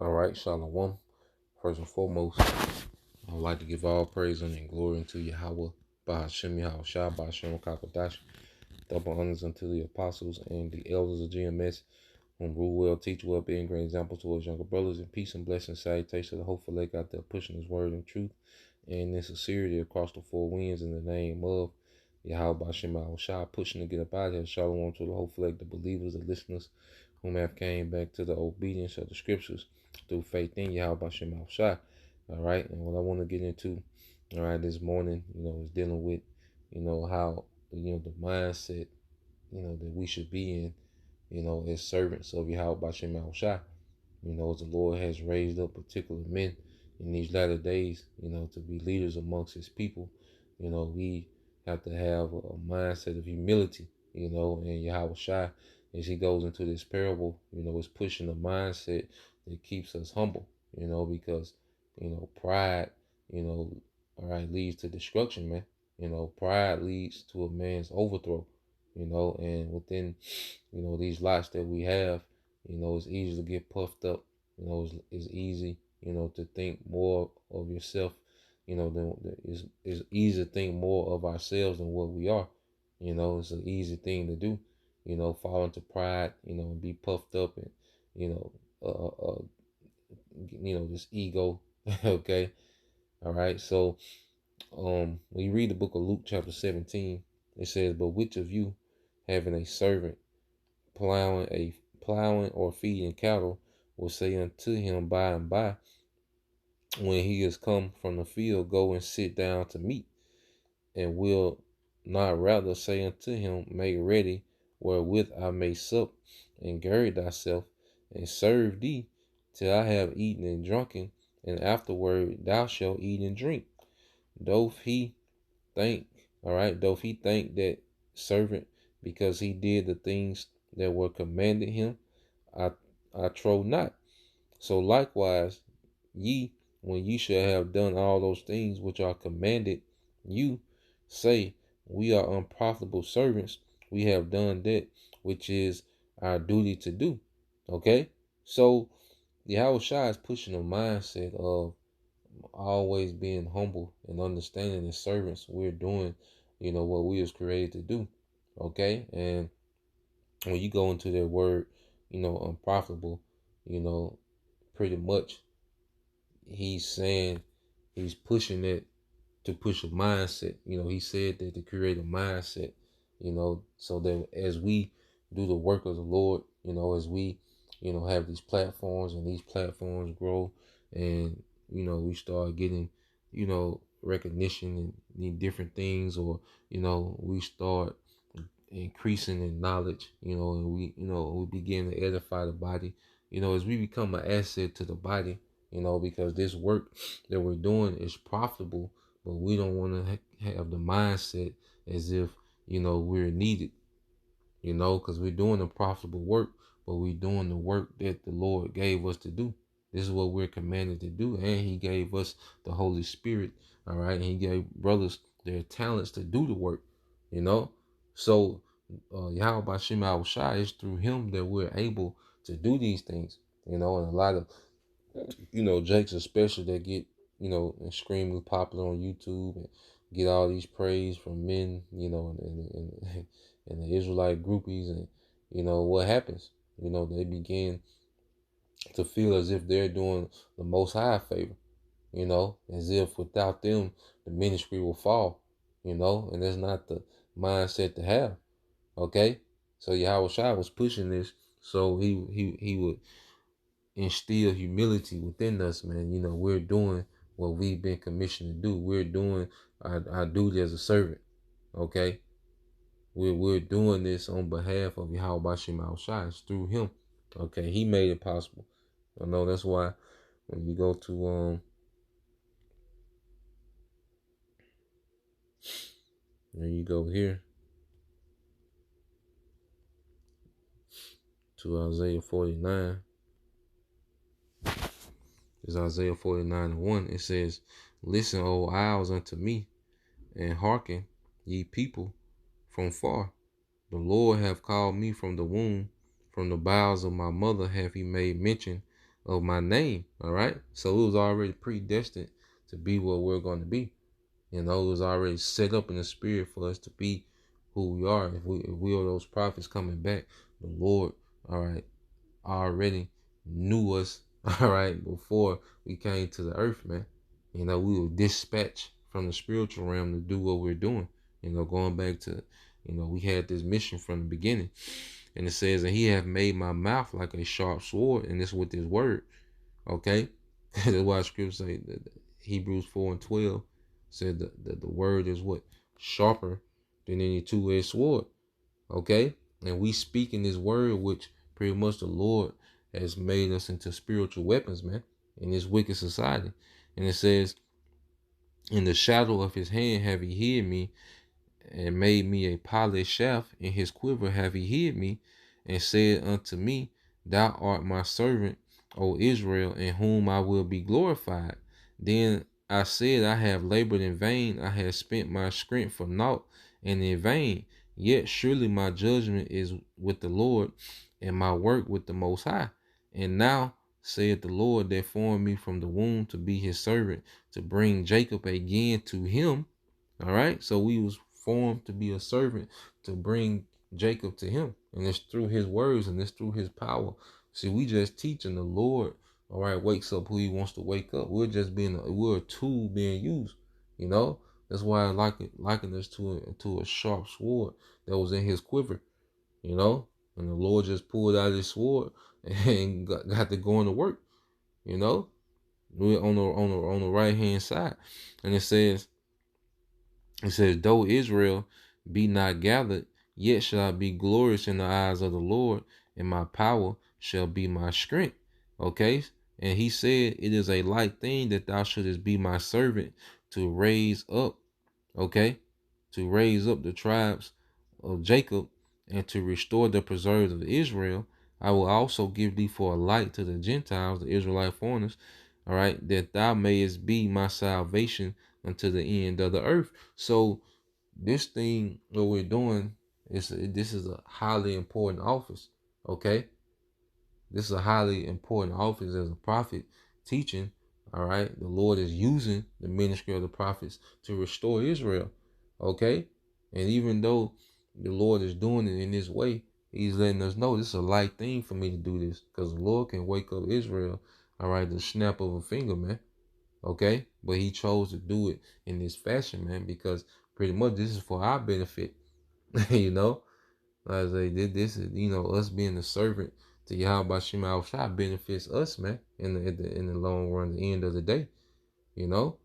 All right, Shalom. First and foremost, I would like to give all praise and glory unto Yahweh, Bahashem Yahweh Shah, Bahashem Kakadash. Double honors unto the apostles and the elders of GMS, whom rule well, teach well, being great example to us younger brothers, in peace and blessing, salutation to the hopeful lake out there pushing his word and truth and in sincerity across the four winds in the name of Yahweh Bahashem Yahweh Shah, pushing to get up out of here. Shalom to the hopeful lake, the believers, the listeners, whom have came back to the obedience of the scriptures through faith in Yahweh Bashem Shai. All right, and what I want to get into, all right, this morning, is dealing with, how, the mindset, that we should be in, as servants of Yahweh Bashem Shai. As the Lord has raised up particular men in these latter days, to be leaders amongst his people, we have to have a mindset of humility, and Yahweh Shai, as he goes into this parable, is pushing a mindset that keeps us humble, because, pride, all right, leads to destruction, man. Pride leads to a man's overthrow, and within, these lots that we have, it's easy to get puffed up. It's easy, to think more of yourself, it's easy to think more of ourselves than what we are. It's an easy thing to do, fall into pride, and be puffed up and, you know, this ego. Okay. All right. So, when you read the book of Luke chapter 17, it says, "But which of you, having a servant plowing or feeding cattle, will say unto him by and by, when he is come from the field, go and sit down to meat, and will not rather say unto him, make ready wherewith I may sup, and gird thyself, and serve thee till I have eaten and drunken, and afterward thou shalt eat and drink? Doth he think, doth he think that servant because he did the things that were commanded him? I I trow not. So likewise, ye, when ye shall have done all those things which are commanded you, say, we are unprofitable servants. We have done that which is our duty to do." Okay? So the Yahweh Shai is pushing a mindset of always being humble and understanding as servants we're doing, what we was created to do. Okay? And when you go into that word, unprofitable, you know, pretty much he's saying he's pushing it to push a mindset. He said that to create a mindset, so that as we do the work of the Lord, as we, have these platforms and these platforms grow and, we start getting, recognition and these different things, or, we start increasing in knowledge, and we begin to edify the body, as we become an asset to the body, because this work that we're doing is profitable, but we don't want to have the mindset as if, we're needed, because we're doing the profitable work, but we're doing the work that the Lord gave us to do. This is what we're commanded to do, and he gave us the Holy Spirit, all right, and he gave brothers their talents to do the work, so Yahweh Bashem Shai, is through him that we're able to do these things, and a lot of, Jakes especially that get, extremely popular on YouTube and get all these praise from men, and the Israelite groupies, and, what happens? They begin to feel as if they're doing the Most High a favor, as if without them, the ministry will fall, and that's not the mindset to have. Okay, so Yahweh Shai was pushing this, so he would instill humility within us, man. We're doing what we've been commissioned to do. We're doing our duty as a servant. Okay, we're doing this on behalf of Yahweh Bashem Shai. It's through him. Okay, he made it possible. I know that's why when you go to there you go here to Isaiah 49. It's Isaiah 49:1. It says, "Listen, O isles, unto me, and hearken, ye people from far. The Lord hath called me from the womb, from the bowels of my mother hath he made mention of my name. All right. So it was already predestined to be what we're going to be. You know, it was already set up in the spirit for us to be who we are. If we are those prophets coming back, the Lord, all right, already knew us, all right, before we came to the earth, man. You know, we were dispatched from the spiritual realm to do what we're doing. You know, going back to, we had this mission from the beginning. And it says, and he hath made my mouth like a sharp sword, and this with his word. Okay? That's why scripture say that Hebrews 4:12 said that the word is what? Sharper than any two-edged sword. Okay? And we speak in this word, which pretty much the Lord has made us into spiritual weapons, man, in this wicked society. And it says, in the shadow of his hand have he hid me, and made me a polished shaft. In his quiver have he hid me, and said unto me, Thou art my servant, O Israel, in whom I will be glorified. Then I said, I have labored in vain, I have spent my strength for naught and in vain. Yet surely my judgment is with the Lord, and my work with the Most High. And now saith the Lord that formed me from the womb to be his servant, to bring Jacob again to him. All right. So we was formed to be a servant, to bring Jacob to him. And it's through his words and it's through his power. See, we just teaching the Lord, all right, wakes up who he wants to wake up. We're a tool being used, you know. That's why I liken this to a sharp sword that was in his quiver, you know. And the Lord just pulled out his sword and got to going to work, you know. We're on the right hand side. And it says, though Israel be not gathered, yet shall I be glorious in the eyes of the Lord, and my power shall be my strength. Okay? And he said, it is a light thing that thou shouldest be my servant to raise up, okay? To raise up the tribes of Jacob and to restore the preserves of Israel. I will also give thee for a light to the Gentiles, the Israelite foreigners, all right, that thou mayest be my salvation unto the end of the earth. So this thing what we're doing this is a highly important office. Okay, this is a highly important office as a prophet teaching. All right, the Lord is using the ministry of the prophets to restore Israel. Okay, and even though the Lord is doing it in this way, he's letting us know this is a light thing for me to do this, because the Lord can wake up Israel, all right, the snap of a finger, man. Okay, but he chose to do it in this fashion, man, because pretty much this is for our benefit. You know, as they did this is, us being the servant to Yahweh Shema Shai benefits us, man, in the long run, the end of the day. You know,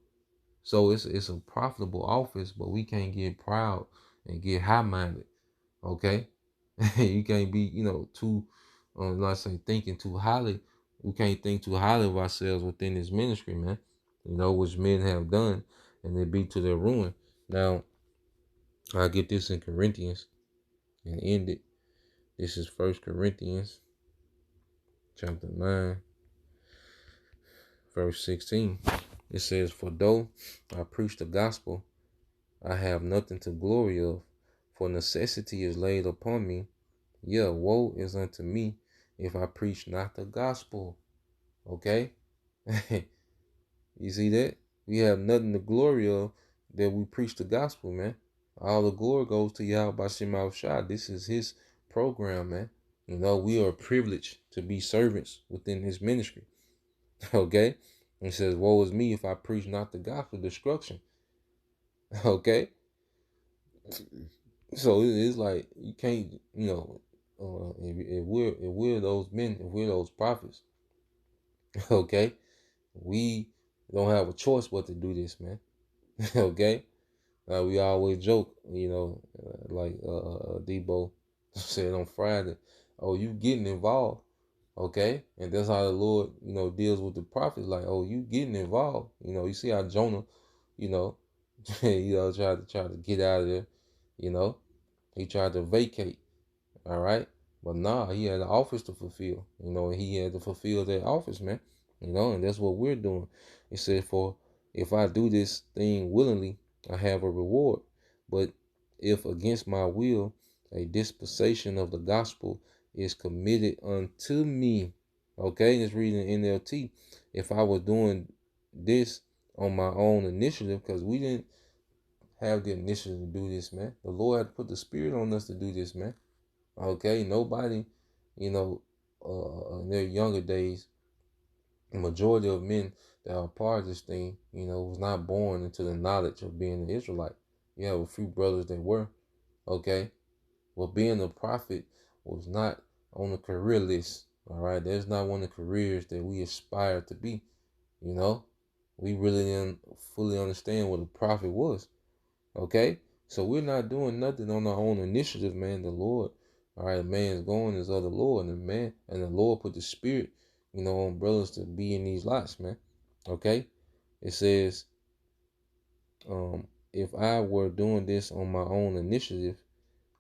so it's a profitable office, but we can't get proud and get high minded. Okay, you can't be, too, let's say, thinking too highly. We can't think too highly of ourselves within this ministry, man. Which men have done, and they be to their ruin. Now, I get this in Corinthians and end it. This is 1 Corinthians chapter 9, verse 16. It says, For though I preach the gospel, I have nothing to glory of, for necessity is laid upon me. Yeah, woe is unto me if I preach not the gospel. Okay? You see that? We have nothing to glory of that we preach the gospel, man. All the glory goes to Yahweh Shema Shai. This is his program, man. We are privileged to be servants within his ministry. Okay? He says, woe is me if I preach not the gospel, destruction. Okay? So it's like you can't, if we're those men, if we're those prophets, okay, we don't have a choice but to do this, man. Okay, we always joke, like Debo said on Friday, oh, you getting involved, okay, and that's how the Lord, deals with the prophets, like, oh, you getting involved, you see how Jonah, you know, try to get out of there, he tried to vacate. All right. But nah, he had an office to fulfill, and he had to fulfill that office, man. And that's what we're doing. It said, for if I do this thing willingly, I have a reward. But if against my will, a dispensation of the gospel is committed unto me. Okay, just reading NLT. If I was doing this on my own initiative, because we didn't have the initiative to do this, man. The Lord had to put the Spirit on us to do this, man. Okay, nobody, you know, in their younger days, the majority of men that are part of this thing, was not born into the knowledge of being an Israelite. You have a few brothers that were, okay? Well, being a prophet was not on the career list, all right? That's not one of the careers that we aspire to be, you know? We really didn't fully understand what a prophet was, okay? So we're not doing nothing on our own initiative, man. The Lord, all right, man's going is of the Lord, and the Lord put the Spirit, on brothers to be in these lots, man. Okay? It says, if I were doing this on my own initiative,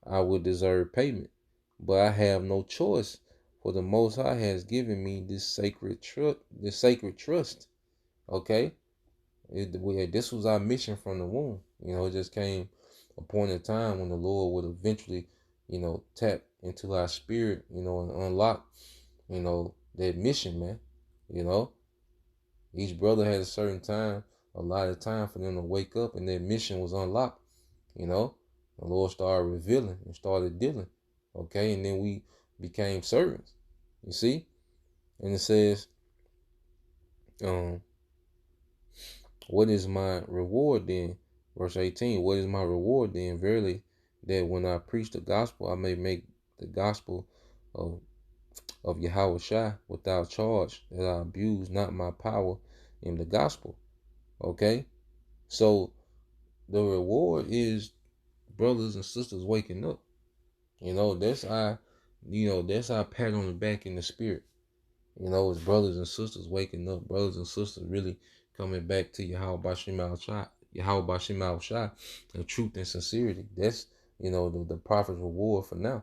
I would deserve payment. But I have no choice, for the Most High has given me this sacred trust. Okay? This was our mission from the womb. It just came a point in time when the Lord would eventually, tap into our spirit, and unlock, that mission, man. You know, each brother had a certain time, a lot of time for them to wake up, and their mission was unlocked. The Lord started revealing and started dealing. Okay, and then we became servants. You see, and it says, what is my reward then? Verse 18, what is my reward then? Verily, that when I preach the gospel, I may make the gospel of Yahweh Shai without charge, that I abuse not my power in the gospel. Okay? So the reward is brothers and sisters waking up. That's our pat on the back in the spirit. It's brothers and sisters waking up, brothers and sisters really coming back to Yahweh Bashim Shai, and truth and sincerity. That's, the prophet's reward for now,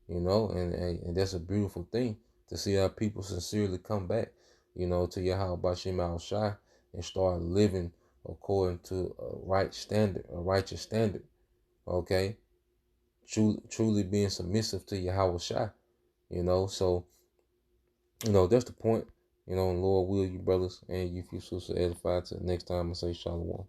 and that's a beautiful thing to see our people sincerely come back, to Yahweh Bashim Shai and start living according to a righteous standard, okay? Truly being submissive to Yahweh Shai, so that's the point. And Lord will you brothers and you few sisters edified. Till next time I say shalom.